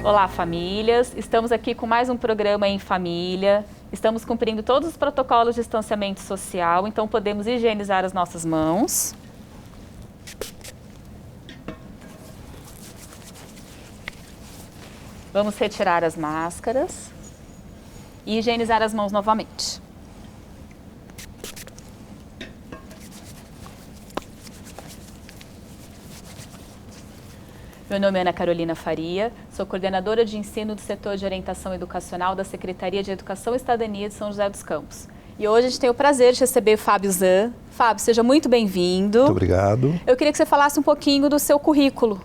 Olá, famílias. Estamos aqui com mais um programa em família. Estamos cumprindo todos os protocolos de distanciamento social, então podemos higienizar as nossas mãos. Vamos retirar as máscaras e higienizar as mãos novamente. Meu nome é Ana Carolina Faria, sou coordenadora de ensino do setor de orientação educacional da Secretaria de Educação e Cidadania de São José dos Campos. E hoje a gente tem o prazer de receber o Fábio Zan. Fábio, seja muito bem-vindo. Muito obrigado. Eu queria que você falasse um pouquinho do seu currículo.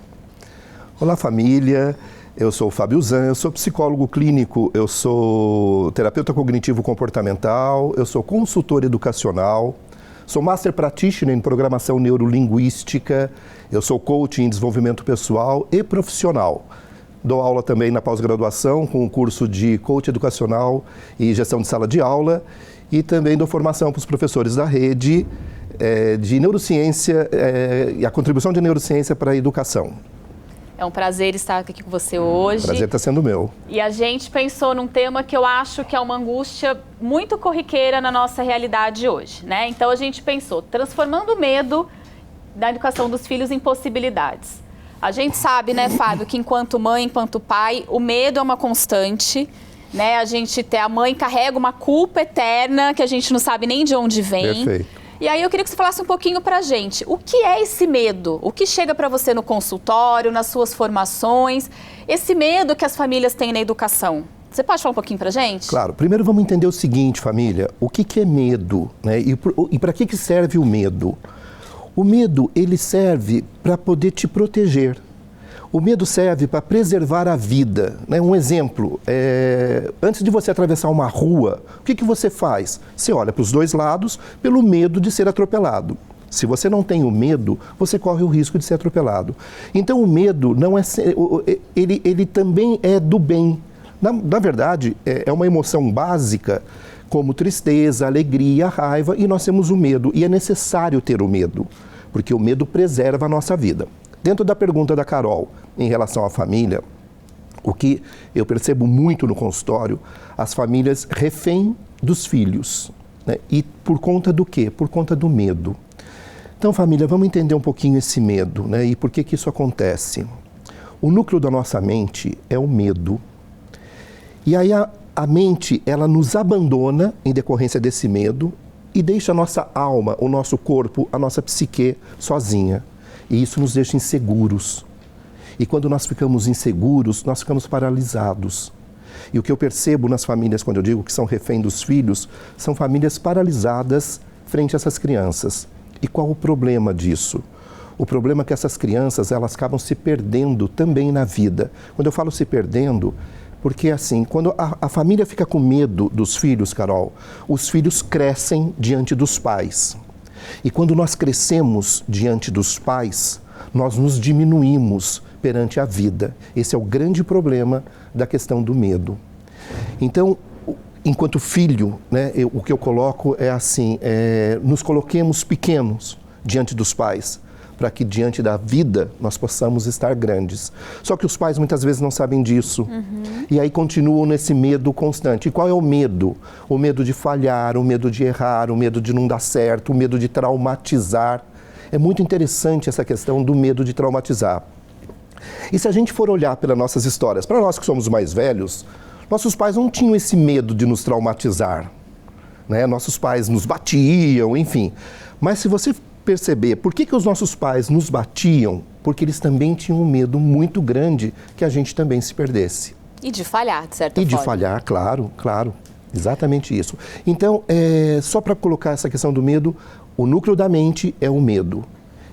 Olá, família. Eu sou o Fábio Zan, eu sou psicólogo clínico, eu sou terapeuta cognitivo-comportamental, eu sou consultor educacional, sou Master Practitioner em Programação Neurolinguística, eu sou coach em desenvolvimento pessoal e profissional. Dou aula também na pós-graduação com o curso de coach educacional e gestão de sala de aula e também dou formação para os professores da rede de neurociência e a contribuição de neurociência para a educação. É um prazer estar aqui com você hoje. O prazer está sendo meu. E a gente pensou num tema que eu acho que é uma angústia muito corriqueira na nossa realidade hoje, né? Então a gente pensou, transformando o medo da educação dos filhos em possibilidades. A gente sabe, né, Fábio, que enquanto mãe, enquanto pai, o medo é uma constante, né? A mãe carrega uma culpa eterna que a gente não sabe nem de onde vem. Perfeito. E aí eu queria que você falasse um pouquinho pra gente, o que é esse medo? O que chega para você no consultório, nas suas formações? Esse medo que as famílias têm na educação. Você pode falar um pouquinho pra gente? Claro. Primeiro vamos entender o seguinte, família. O que é medo, né? E para que serve o medo? O medo, ele serve para poder te proteger. O medo serve para preservar a vida, né? Um exemplo, antes de você atravessar uma rua, o que você faz? Você olha para os dois lados pelo medo de ser atropelado. Se você não tem o medo, você corre o risco de ser atropelado. Então o medo não é, ele também é do bem. Na verdade, é uma emoção básica, como tristeza, alegria, raiva, e nós temos o medo. E é necessário ter o medo, porque o medo preserva a nossa vida. Dentro da pergunta da Carol, em relação à família, o que eu percebo muito no consultório, as famílias refém dos filhos, né? E por conta do quê? Por conta do medo. Então, família, vamos entender um pouquinho esse medo, né? E por que isso acontece? O núcleo da nossa mente é o medo. E aí a mente, ela nos abandona em decorrência desse medo e deixa a nossa alma, o nosso corpo, a nossa psique sozinha. E isso nos deixa inseguros. E quando nós ficamos inseguros, nós ficamos paralisados. E o que eu percebo nas famílias, quando eu digo que são refém dos filhos, são famílias paralisadas frente a essas crianças. E qual o problema disso? O problema é que essas crianças, elas acabam se perdendo também na vida. Quando eu falo se perdendo, porque assim, quando a família fica com medo dos filhos, Carol, os filhos crescem diante dos pais. E quando nós crescemos diante dos pais, nós nos diminuímos perante a vida. Esse é o grande problema da questão do medo. Então, enquanto filho, né, o que eu coloco é assim, nos coloquemos pequenos diante dos pais, para que diante da vida nós possamos estar grandes. Só que os pais muitas vezes não sabem disso. E aí continuam nesse medo constante. E qual é o medo? O medo de falhar, o medo de errar, o medo de não dar certo, o medo de traumatizar. É muito interessante essa questão do medo de traumatizar. E se a gente for olhar pelas nossas histórias, para nós que somos mais velhos, nossos pais não tinham esse medo de nos traumatizar, né? Nossos pais nos batiam, enfim. Mas se você perceber por que os nossos pais nos batiam, porque eles também tinham um medo muito grande que a gente também se perdesse. E de falhar, de certa forma. E de falhar, claro, claro. Exatamente isso. Então, só para colocar essa questão do medo, o núcleo da mente é o medo.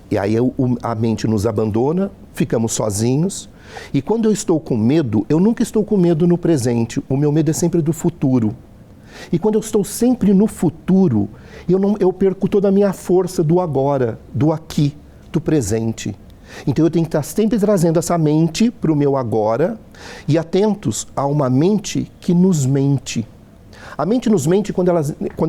E aí a mente nos abandona, ficamos sozinhos. E quando eu estou com medo, eu nunca estou com medo no presente. O meu medo é sempre do futuro. E quando eu estou sempre no futuro, eu perco toda a minha força do agora, do aqui, do presente. Então eu tenho que estar sempre trazendo essa mente para o meu agora e atentos a uma mente que nos mente. A mente nos mente quando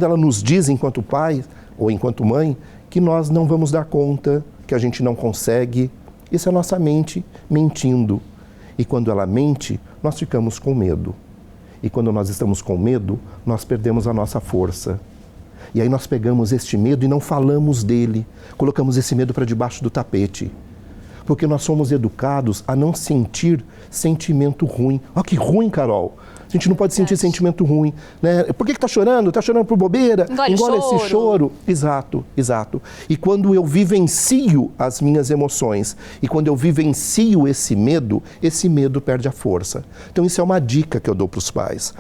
ela nos diz, enquanto pai ou enquanto mãe, que nós não vamos dar conta, que a gente não consegue. Isso é a nossa mente mentindo. E quando ela mente, nós ficamos com medo. E quando nós estamos com medo, nós perdemos a nossa força. E aí nós pegamos este medo e não falamos dele. Colocamos esse medo para debaixo do tapete. Porque nós somos educados a não sentir sentimento ruim. Olha que ruim, Carol. A gente não pode sentir sentimento ruim, né? Por que está chorando? Está chorando por bobeira? Engole esse choro. Exato, exato. E quando eu vivencio as minhas emoções e quando eu vivencio esse medo perde a força. Então isso é uma dica que eu dou para os pais.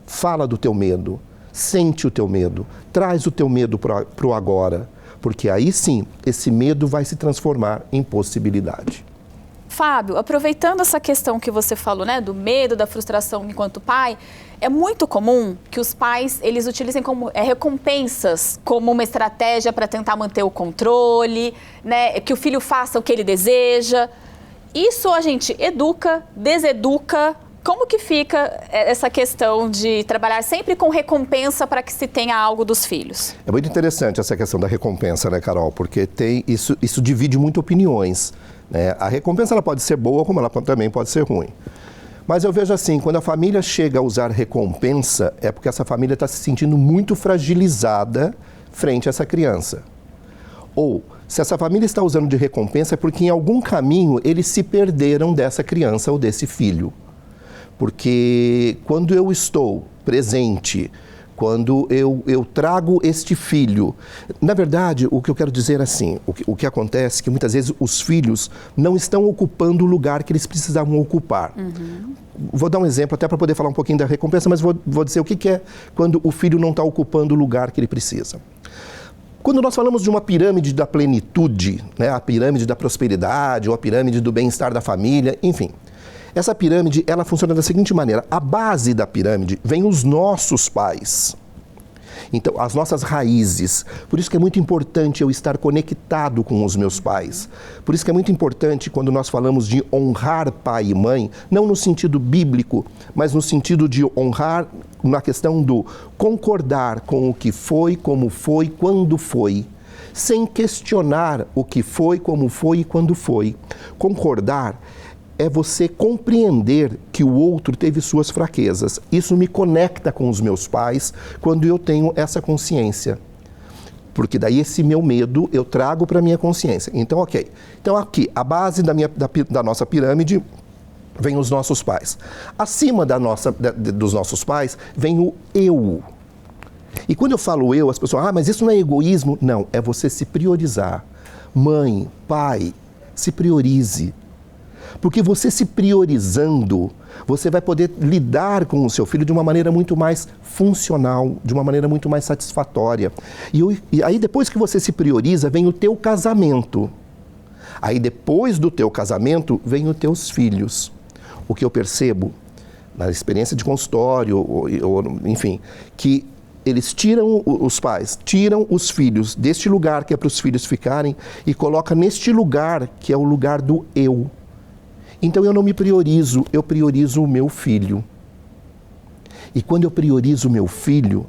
Fala do teu medo, sente o teu medo, traz o teu medo para o agora, porque aí sim, esse medo vai se transformar em possibilidade. Fábio, aproveitando essa questão que você falou, né, do medo, da frustração enquanto pai, é muito comum que os pais, eles utilizem como recompensas, como uma estratégia para tentar manter o controle, né, que o filho faça o que ele deseja. Isso a gente educa, deseduca. Como que fica essa questão de trabalhar sempre com recompensa para que se tenha algo dos filhos? É muito interessante essa questão da recompensa, né, Carol? Porque isso divide muito opiniões. Né? A recompensa ela pode ser boa, como ela também pode ser ruim. Mas eu vejo assim, quando a família chega a usar recompensa, é porque essa família está se sentindo muito fragilizada frente a essa criança. Ou, se essa família está usando de recompensa, é porque em algum caminho eles se perderam dessa criança ou desse filho. Porque quando eu estou presente, quando eu trago este filho... Na verdade, o que eu quero dizer assim, o que acontece é que muitas vezes os filhos não estão ocupando o lugar que eles precisavam ocupar. Vou dar um exemplo até para poder falar um pouquinho da recompensa, mas vou dizer o que é quando o filho não está ocupando o lugar que ele precisa. Quando nós falamos de uma pirâmide da plenitude, né, a pirâmide da prosperidade ou a pirâmide do bem-estar da família, enfim... Essa pirâmide, ela funciona da seguinte maneira. A base da pirâmide vem os nossos pais. Então, as nossas raízes. Por isso que é muito importante eu estar conectado com os meus pais. Por isso que é muito importante quando nós falamos de honrar pai e mãe, não no sentido bíblico, mas no sentido de honrar na questão do concordar com o que foi, como foi, quando foi. Sem questionar o que foi, como foi e quando foi. Concordar é você compreender que o outro teve suas fraquezas. Isso me conecta com os meus pais quando eu tenho essa consciência. Porque daí esse meu medo eu trago para a minha consciência. Então, ok. Então aqui, a base da nossa pirâmide vem os nossos pais. Acima dos nossos pais vem o eu. E quando eu falo eu, as pessoas, mas isso não é egoísmo? Não, é você se priorizar. Mãe, pai, se priorize. Porque você se priorizando, você vai poder lidar com o seu filho de uma maneira muito mais funcional, de uma maneira muito mais satisfatória. E aí depois que você se prioriza, vem o teu casamento. Aí depois do teu casamento, vem os teus filhos. O que eu percebo, na experiência de consultório, enfim, que eles tiram, os pais, tiram os filhos deste lugar que é para os filhos ficarem e colocam neste lugar que é o lugar do eu. Então eu não me priorizo, eu priorizo o meu filho. E quando eu priorizo o meu filho,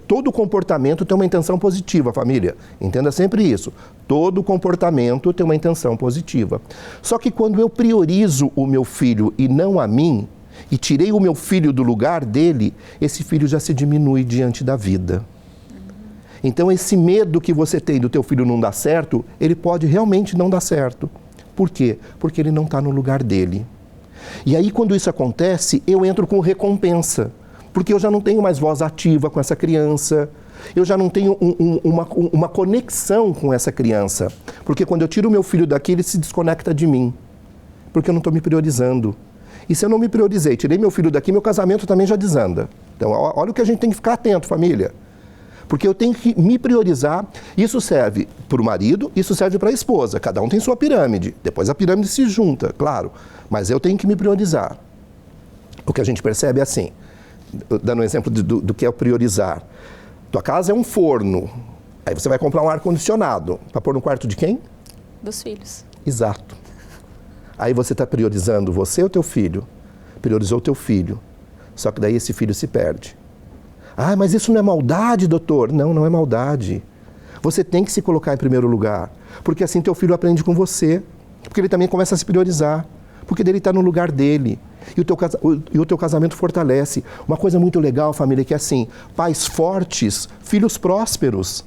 todo comportamento tem uma intenção positiva, família. Entenda sempre isso. Todo comportamento tem uma intenção positiva. Só que quando eu priorizo o meu filho e não a mim, e tirei o meu filho do lugar dele, esse filho já se diminui diante da vida. Então esse medo que você tem do teu filho não dar certo, ele pode realmente não dar certo. Por quê? Porque ele não está no lugar dele. E aí, quando isso acontece, eu entro com recompensa. Porque eu já não tenho mais voz ativa com essa criança. Eu já não tenho uma conexão com essa criança. Porque quando eu tiro o meu filho daqui, ele se desconecta de mim. Porque eu não estou me priorizando. E se eu não me priorizei, tirei meu filho daqui, meu casamento também já desanda. Então, olha o que a gente tem que ficar atento, família. Porque eu tenho que me priorizar. Isso serve para o marido, isso serve para a esposa. Cada um tem sua pirâmide. Depois a pirâmide se junta, claro. Mas eu tenho que me priorizar. O que a gente percebe é assim, dando um exemplo do que é o priorizar. Tua casa é um forno. Aí você vai comprar um ar-condicionado. Para pôr no quarto de quem? Dos filhos. Exato. Aí você está priorizando você ou teu filho? Priorizou o teu filho. Só que daí esse filho se perde. Ah, mas isso não é maldade, doutor? Não, não é maldade. Você tem que se colocar em primeiro lugar, porque assim teu filho aprende com você, porque ele também começa a se priorizar. porque ele está no lugar dele. E o teu casamento fortalece. Uma coisa muito legal, família, que é assim, pais fortes, filhos prósperos.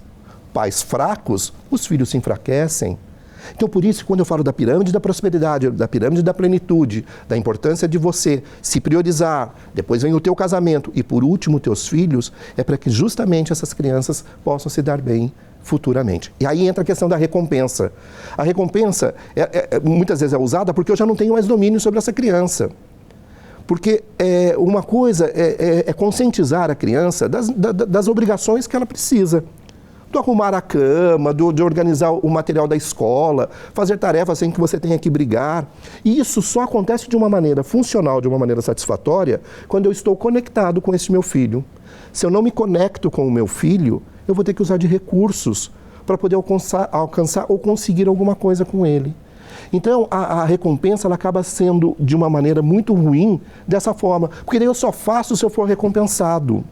Pais fracos, os filhos se enfraquecem. Então, por isso, quando eu falo da pirâmide da prosperidade, da pirâmide da plenitude, da importância de você se priorizar, depois vem o teu casamento e, por último, teus filhos, é para que justamente essas crianças possam se dar bem futuramente. E aí entra a questão da recompensa. A recompensa, muitas vezes é usada porque eu já não tenho mais domínio sobre essa criança. Porque uma coisa é conscientizar a criança das obrigações que ela precisa. Do arrumar a cama, de organizar o material da escola, fazer tarefas sem que você tenha que brigar. E isso só acontece de uma maneira funcional, de uma maneira satisfatória, quando eu estou conectado com esse meu filho. Se eu não me conecto com o meu filho, eu vou ter que usar de recursos para poder alcançar ou conseguir alguma coisa com ele. Então, a recompensa ela acaba sendo de uma maneira muito ruim dessa forma, porque daí eu só faço se eu for recompensado.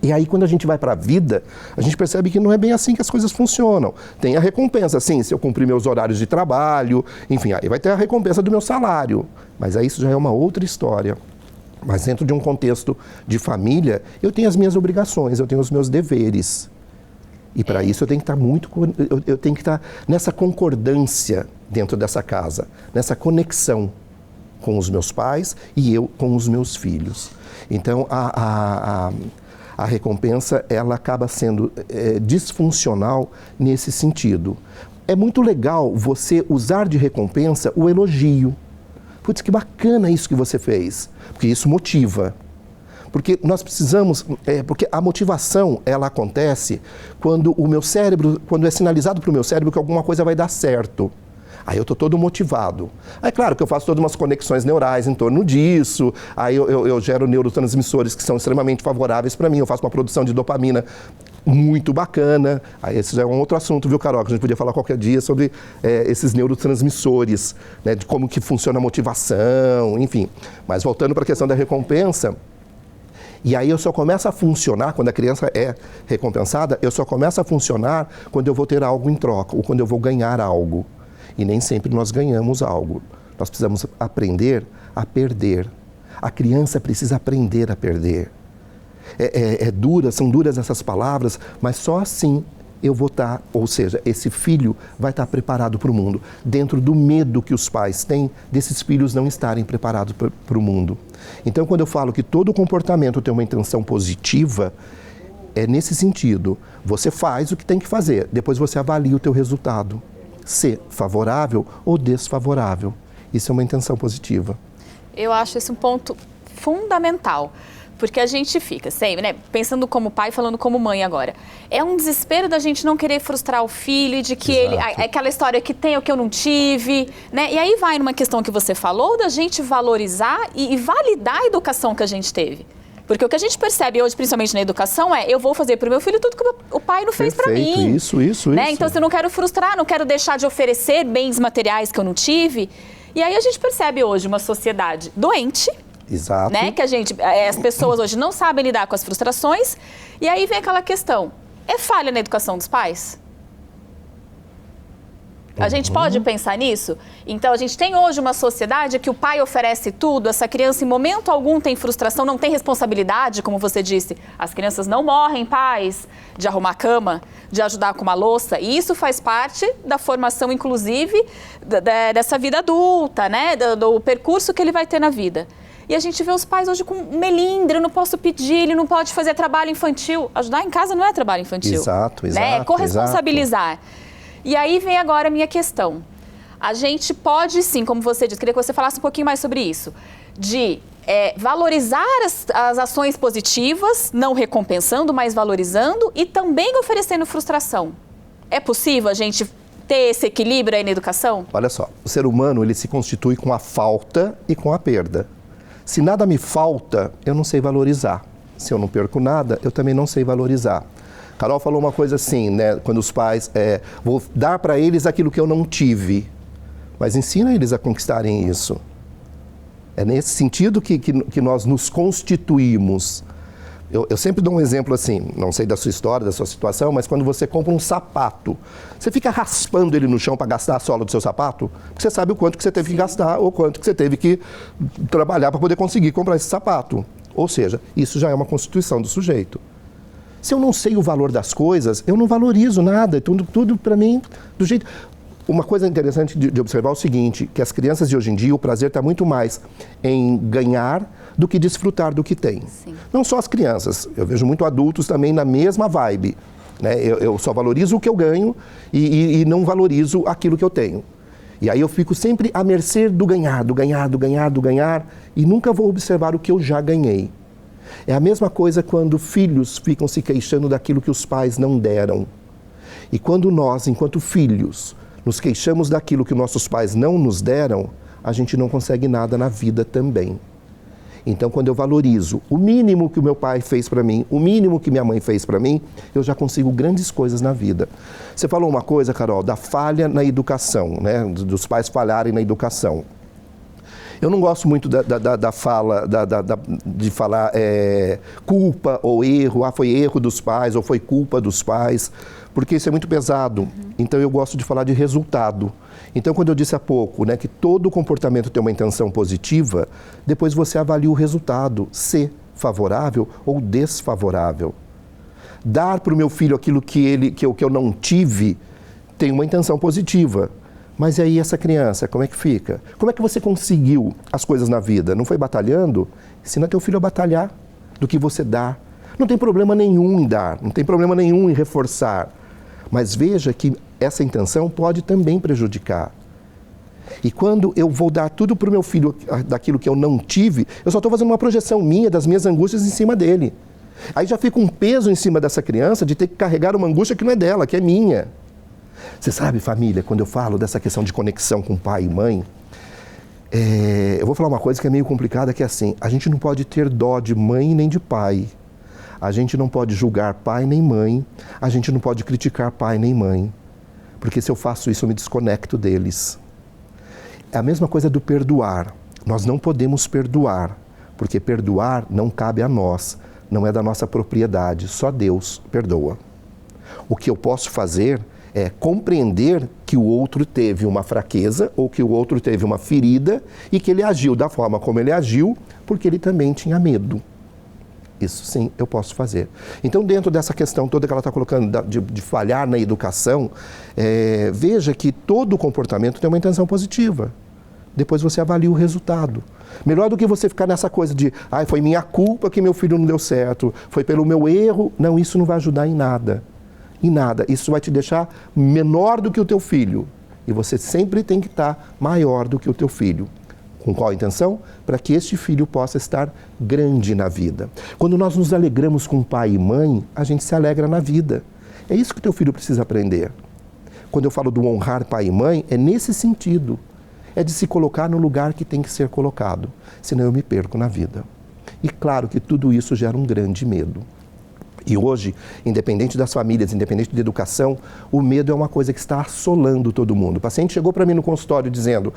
E aí, quando a gente vai para a vida, a gente percebe que não é bem assim que as coisas funcionam. Tem a recompensa, sim, se eu cumprir meus horários de trabalho, enfim, aí vai ter a recompensa do meu salário. Mas aí isso já é uma outra história. Mas dentro de um contexto de família, eu tenho as minhas obrigações, eu tenho os meus deveres. E para isso eu tenho que estar eu tenho que estar nessa concordância dentro dessa casa, nessa conexão com os meus pais e eu com os meus filhos. Então, a recompensa, ela acaba sendo disfuncional nesse sentido. É muito legal você usar de recompensa o elogio. Putz, que bacana isso que você fez, porque isso motiva. Porque nós precisamos, porque a motivação, ela acontece quando o meu cérebro, quando é sinalizado para o meu cérebro que alguma coisa vai dar certo. Aí eu estou todo motivado. É claro que eu faço todas umas conexões neurais em torno disso, aí eu gero neurotransmissores que são extremamente favoráveis para mim, eu faço uma produção de dopamina muito bacana. Aí esse já é um outro assunto, viu, Carol, que a gente podia falar qualquer dia sobre esses neurotransmissores, né, de como que funciona a motivação, enfim. Mas voltando para a questão da recompensa, e aí eu só começo a funcionar, quando a criança é recompensada, eu só começo a funcionar quando eu vou ter algo em troca, ou quando eu vou ganhar algo. E nem sempre nós ganhamos algo. Nós precisamos aprender a perder. A criança precisa aprender a perder. São duras essas palavras, mas só assim eu vou estar, ou seja, esse filho vai estar preparado para o mundo, dentro do medo que os pais têm desses filhos não estarem preparados para o mundo. Então, quando eu falo que todo comportamento tem uma intenção positiva, é nesse sentido. Você faz o que tem que fazer, depois você avalia o teu resultado. Ser favorável ou desfavorável. Isso é uma intenção positiva. Eu acho esse um ponto fundamental, porque a gente fica sempre, né, pensando como pai, falando como mãe agora. É um desespero da gente não querer frustrar o filho, de que ele, aquela história que tem o que eu não tive, né? E aí vai numa questão que você falou, da gente valorizar e validar a educação que a gente teve. Porque o que a gente percebe hoje, principalmente na educação, eu vou fazer para o meu filho tudo que o pai não fez para mim. Isso. Né? Então, se eu não quero frustrar, não quero deixar de oferecer bens materiais que eu não tive. E aí a gente percebe hoje uma sociedade doente. Exato. Né? Que as pessoas hoje não sabem lidar com as frustrações. E aí vem aquela questão, é falha na educação dos pais? A gente pode pensar nisso? Então, a gente tem hoje uma sociedade que o pai oferece tudo, essa criança em momento algum tem frustração, não tem responsabilidade, como você disse. As crianças não morrem, pais, de arrumar a cama, de ajudar com uma louça. E isso faz parte da formação, inclusive, dessa vida adulta, né? Do percurso que ele vai ter na vida. E a gente vê os pais hoje com melindre, eu não posso pedir, ele não pode fazer trabalho infantil. Ajudar em casa não é trabalho infantil. Exato. Né? É corresponsabilizar. E aí vem agora a minha questão. A gente pode sim, como você disse, queria que você falasse um pouquinho mais sobre isso, de valorizar as ações positivas, não recompensando, mas valorizando e também oferecendo frustração. É possível a gente ter esse equilíbrio aí na educação? Olha só, o ser humano ele se constitui com a falta e com a perda. Se nada me falta, eu não sei valorizar. Se eu não perco nada, eu também não sei valorizar. Carol falou uma coisa assim, né? Quando os pais, vou dar para eles aquilo que eu não tive, mas ensina eles a conquistarem isso. É nesse sentido que nós nos constituímos, Eu sempre dou um exemplo assim, não sei da sua história, da sua situação, mas quando você compra um sapato, você fica raspando ele no chão para gastar a sola do seu sapato? Porque você sabe o quanto que você teve que gastar ou quanto que você teve que trabalhar para poder conseguir comprar esse sapato. Ou seja, isso já é uma constituição do sujeito. Se eu não sei o valor das coisas, eu não valorizo nada, tudo para mim do jeito... Uma coisa interessante de observar é o seguinte, que as crianças de hoje em dia, o prazer está muito mais em ganhar do que desfrutar do que tem. Sim. Não só as crianças, eu vejo muito adultos também na mesma vibe. Né? Eu só valorizo o que eu ganho e não valorizo aquilo que eu tenho. E aí eu fico sempre à mercê do ganhar, e nunca vou observar o que eu já ganhei. É a mesma coisa quando filhos ficam se queixando daquilo que os pais não deram. E quando nós, enquanto filhos, nos queixamos daquilo que nossos pais não nos deram, a gente não consegue nada na vida também. Então, quando eu valorizo o mínimo que o meu pai fez para mim, o mínimo que minha mãe fez para mim, eu já consigo grandes coisas na vida. Você falou uma coisa, Carol, da falha na educação, né? Dos pais falharem na educação. Eu não gosto muito da fala, de falar culpa ou erro, foi erro dos pais ou foi culpa dos pais, porque isso é muito pesado. Então eu gosto de falar de resultado. Então quando eu disse há pouco, né, que todo comportamento tem uma intenção positiva, depois você avalia o resultado, se favorável ou desfavorável. Dar para o meu filho aquilo que eu não tive tem uma intenção positiva. Mas e aí essa criança, como é que fica? Como é que você conseguiu as coisas na vida? Não foi batalhando? Ensina teu filho a batalhar do que você dá. Não tem problema nenhum em dar, não tem problema nenhum em reforçar. Mas veja que essa intenção pode também prejudicar. E quando eu vou dar tudo para o meu filho daquilo que eu não tive, eu só estou fazendo uma projeção minha, das minhas angústias em cima dele. Aí já fica um peso em cima dessa criança de ter que carregar uma angústia que não é dela, que é minha. Você sabe, família, quando eu falo dessa questão de conexão com pai e mãe, eu vou falar uma coisa que é meio complicada, que é assim, a gente não pode ter dó de mãe nem de pai. A gente não pode julgar pai nem mãe, a gente não pode criticar pai nem mãe. Porque se eu faço isso, eu me desconecto deles. É a mesma coisa do perdoar. Nós não podemos perdoar, porque perdoar não cabe a nós, não é da nossa propriedade, só Deus perdoa. O que eu posso fazer é compreender que o outro teve uma fraqueza ou que o outro teve uma ferida e que ele agiu da forma como ele agiu porque ele também tinha medo. Isso sim, eu posso fazer. Então, dentro dessa questão toda que ela está colocando de falhar na educação, veja que todo comportamento tem uma intenção positiva. Depois você avalia o resultado. Melhor do que você ficar nessa coisa de foi minha culpa que meu filho não deu certo, foi pelo meu erro. Não, isso não vai ajudar em nada. Em nada. Isso vai te deixar menor do que o teu filho. E você sempre tem que estar maior do que o teu filho. Com qual intenção? Para que este filho possa estar grande na vida. Quando nós nos alegramos com pai e mãe, a gente se alegra na vida. É isso que o teu filho precisa aprender. Quando eu falo do honrar pai e mãe, é nesse sentido. É de se colocar no lugar que tem que ser colocado. Senão eu me perco na vida. E claro que tudo isso gera um grande medo. E hoje, independente das famílias, independente da educação, o medo é uma coisa que está assolando todo mundo. O paciente chegou para mim no consultório dizendo,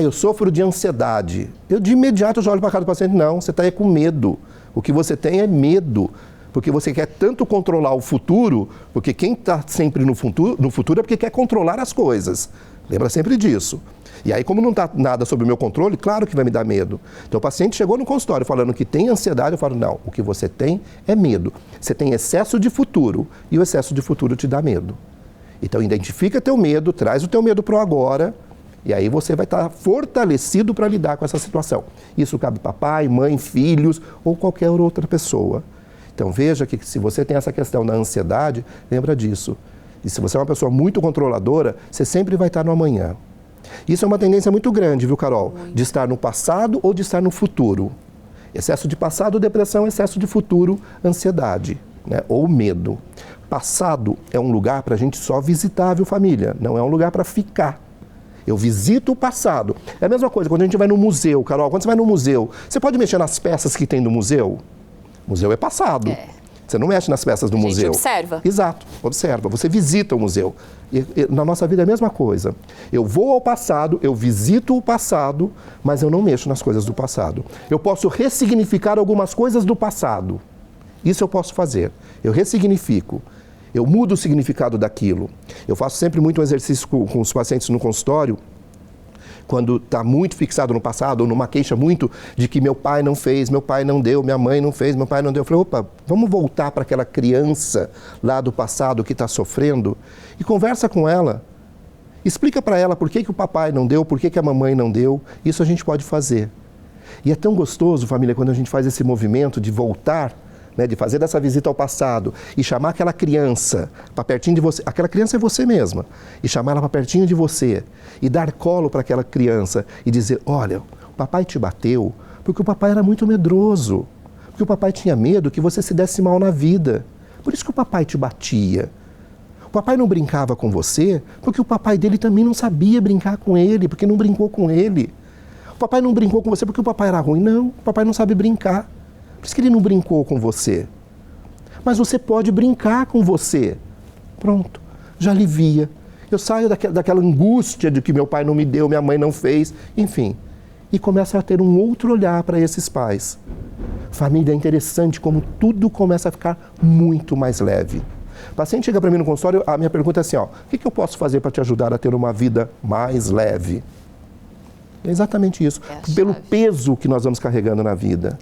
eu sofro de ansiedade. Eu de imediato já olho para a cara do paciente, não, você está aí com medo. O que você tem é medo, porque você quer tanto controlar o futuro, porque quem está sempre no futuro é porque quer controlar as coisas. Lembra sempre disso. E aí, como não está nada sob o meu controle, claro que vai me dar medo. Então, o paciente chegou no consultório falando que tem ansiedade, eu falo, não, o que você tem é medo. Você tem excesso de futuro e o excesso de futuro te dá medo. Então, identifica teu medo, traz o teu medo para o agora e aí você vai estar fortalecido para lidar com essa situação. Isso cabe para pai, mãe, filhos ou qualquer outra pessoa. Então, veja que se você tem essa questão da ansiedade, lembra disso. E se você é uma pessoa muito controladora, você sempre vai estar no amanhã. Isso é uma tendência muito grande, viu, Carol? De estar no passado ou de estar no futuro. Excesso de passado, depressão, excesso de futuro, ansiedade, né? Ou medo. Passado é um lugar para a gente só visitar, viu, família? Não é um lugar para ficar. Eu visito o passado. É a mesma coisa quando a gente vai no museu, Carol. Quando você vai no museu, você pode mexer nas peças que tem no museu? O museu é passado. Você não mexe nas peças do museu. Observa. Exato, observa. Você visita o museu. E na nossa vida é a mesma coisa. Eu vou ao passado, eu visito o passado, mas eu não mexo nas coisas do passado. Eu posso ressignificar algumas coisas do passado. Isso eu posso fazer. Eu ressignifico. Eu mudo o significado daquilo. Eu faço sempre muito um exercício com os pacientes no consultório, quando está muito fixado no passado, ou numa queixa muito de que meu pai não fez, meu pai não deu, minha mãe não fez, meu pai não deu. Eu falei, opa, vamos voltar para aquela criança lá do passado que está sofrendo e conversa com ela. Explica para ela por que o papai não deu, por que a mamãe não deu. Isso a gente pode fazer. E é tão gostoso, família, quando a gente faz esse movimento de voltar, né, de fazer essa visita ao passado e chamar aquela criança para pertinho de você. Aquela criança é você mesma. E chamar ela para pertinho de você e dar colo para aquela criança e dizer, olha, o papai te bateu porque o papai era muito medroso. Porque o papai tinha medo que você se desse mal na vida. Por isso que o papai te batia. O papai não brincava com você porque o papai dele também não sabia brincar com ele, porque não brincou com ele. O papai não brincou com você porque o papai era ruim. Não, o papai não sabe brincar. Por isso que ele não brincou com você. Mas você pode brincar com você. Pronto, já alivia. Eu saio daquela angústia de que meu pai não me deu, minha mãe não fez, enfim. E começa a ter um outro olhar para esses pais. Família, é interessante como tudo começa a ficar muito mais leve. O paciente chega para mim no consultório, a minha pergunta é assim, ó, o que eu posso fazer para te ajudar a ter uma vida mais leve? É exatamente isso, pelo peso que nós vamos carregando na vida.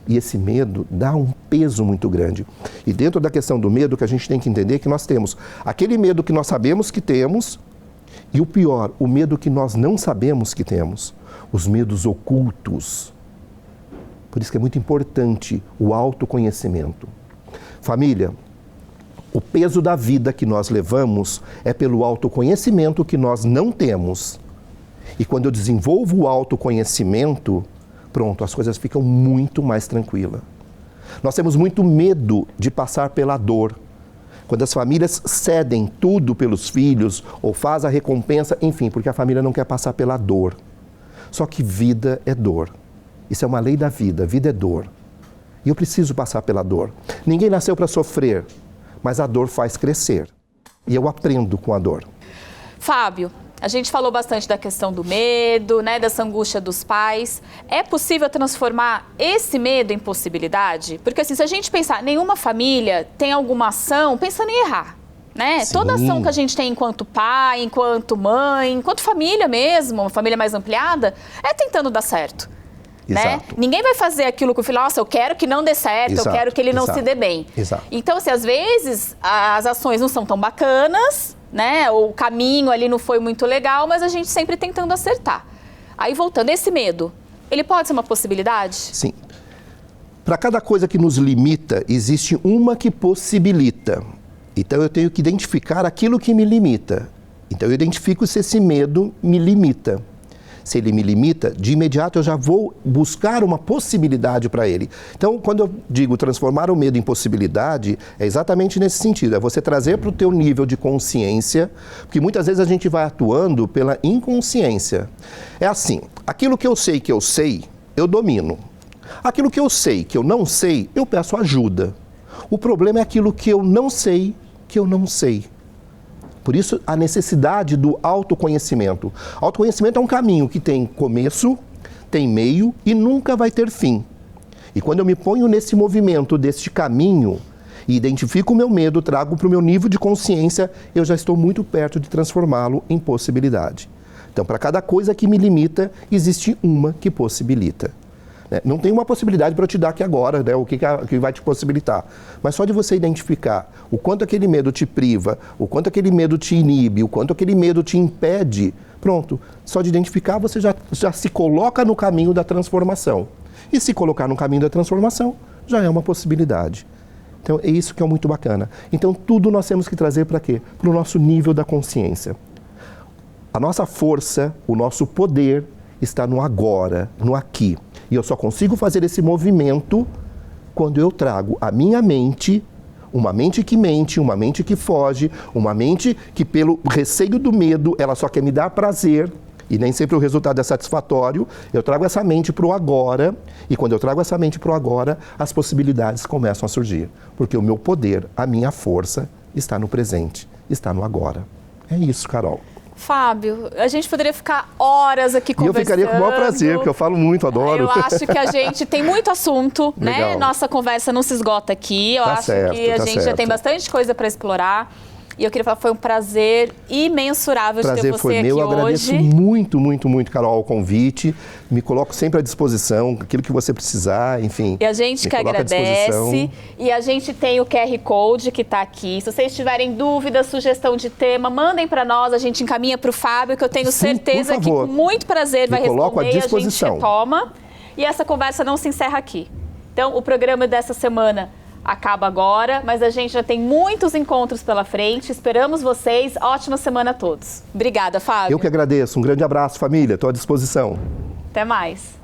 E esse medo dá um peso muito grande. E dentro da questão do medo, que a gente tem que entender que nós temos aquele medo que nós sabemos que temos e o pior, o medo que nós não sabemos que temos. Os medos ocultos. Por isso que é muito importante o autoconhecimento. Família, o peso da vida que nós levamos é pelo autoconhecimento que nós não temos. E quando eu desenvolvo o autoconhecimento, pronto, as coisas ficam muito mais tranquilas. Nós temos muito medo de passar pela dor. Quando as famílias cedem tudo pelos filhos ou faz a recompensa, enfim, porque a família não quer passar pela dor. Só que vida é dor. Isso é uma lei da vida, vida é dor. E eu preciso passar pela dor. Ninguém nasceu para sofrer, mas a dor faz crescer. E eu aprendo com a dor. Fábio, a gente falou bastante da questão do medo, né, dessa angústia dos pais. É possível transformar esse medo em possibilidade? Porque assim, se a gente pensar, nenhuma família tem alguma ação pensando em errar, né? Sim. Toda ação que a gente tem enquanto pai, enquanto mãe, enquanto família mesmo, uma família mais ampliada, é tentando dar certo. Né? Ninguém vai fazer aquilo que o filho, nossa, eu quero que não dê certo, eu quero que ele não se dê bem. Então, assim, às vezes as ações não são tão bacanas, né? O caminho ali não foi muito legal, mas a gente sempre tentando acertar. Aí, voltando, esse medo, ele pode ser uma possibilidade? Sim. Para cada coisa que nos limita, existe uma que possibilita. Então, eu tenho que identificar aquilo que me limita. Então, eu identifico se esse medo me limita. Se ele me limita, de imediato eu já vou buscar uma possibilidade para ele. Então, quando eu digo transformar o medo em possibilidade, é exatamente nesse sentido. É você trazer para o teu nível de consciência, porque muitas vezes a gente vai atuando pela inconsciência. É assim, aquilo que eu sei, eu domino. Aquilo que eu sei, que eu não sei, eu peço ajuda. O problema é aquilo que eu não sei, que eu não sei. Por isso, a necessidade do autoconhecimento. Autoconhecimento é um caminho que tem começo, tem meio e nunca vai ter fim. E quando eu me ponho nesse movimento, deste caminho, e identifico o meu medo, trago para o meu nível de consciência, eu já estou muito perto de transformá-lo em possibilidade. Então, para cada coisa que me limita, existe uma que possibilita. Não tem uma possibilidade para eu te dar aqui agora, né, o que vai te possibilitar. Mas só de você identificar o quanto aquele medo te priva, o quanto aquele medo te inibe, o quanto aquele medo te impede, pronto. Só de identificar você já se coloca no caminho da transformação. E se colocar no caminho da transformação, já é uma possibilidade. Então é isso que é muito bacana. Então tudo nós temos que trazer para quê? Para o nosso nível da consciência. A nossa força, o nosso poder está no agora, no aqui. E eu só consigo fazer esse movimento quando eu trago a minha mente, uma mente que mente, uma mente que foge, uma mente que pelo receio do medo, ela só quer me dar prazer, e nem sempre o resultado é satisfatório. Eu trago essa mente para o agora, e quando eu trago essa mente para o agora, as possibilidades começam a surgir. Porque o meu poder, a minha força, está no presente, está no agora. É isso, Carol. Fábio, a gente poderia ficar horas aqui E eu conversando. ficaria com o maior prazer, porque eu falo muito, adoro. Eu acho que a gente tem muito assunto, né? Legal. Nossa conversa não se esgota aqui. Eu Tá acho certo, que a tá gente já certo. tem bastante coisa para explorar. E eu queria falar, foi um prazer imensurável de ter Prazer você foi aqui meu, eu agradeço hoje. muito, muito, muito, Carol, o convite. Me coloco sempre à disposição, aquilo que você precisar, enfim. E a gente me que coloco à disposição. agradece. E a gente tem o QR Code que está aqui. Se vocês tiverem dúvida, sugestão de tema, mandem para nós, a gente encaminha para o Fábio, que eu tenho Sim, certeza por que favor. com muito prazer vai Me coloco à responder e a gente disposição. retoma. E essa conversa não se encerra aqui. Então, o programa dessa semana acaba agora, mas a gente já tem muitos encontros pela frente. Esperamos vocês. Ótima semana a todos. Obrigada, Fábio. Eu que agradeço. Um grande abraço, família. Estou à disposição. Até mais.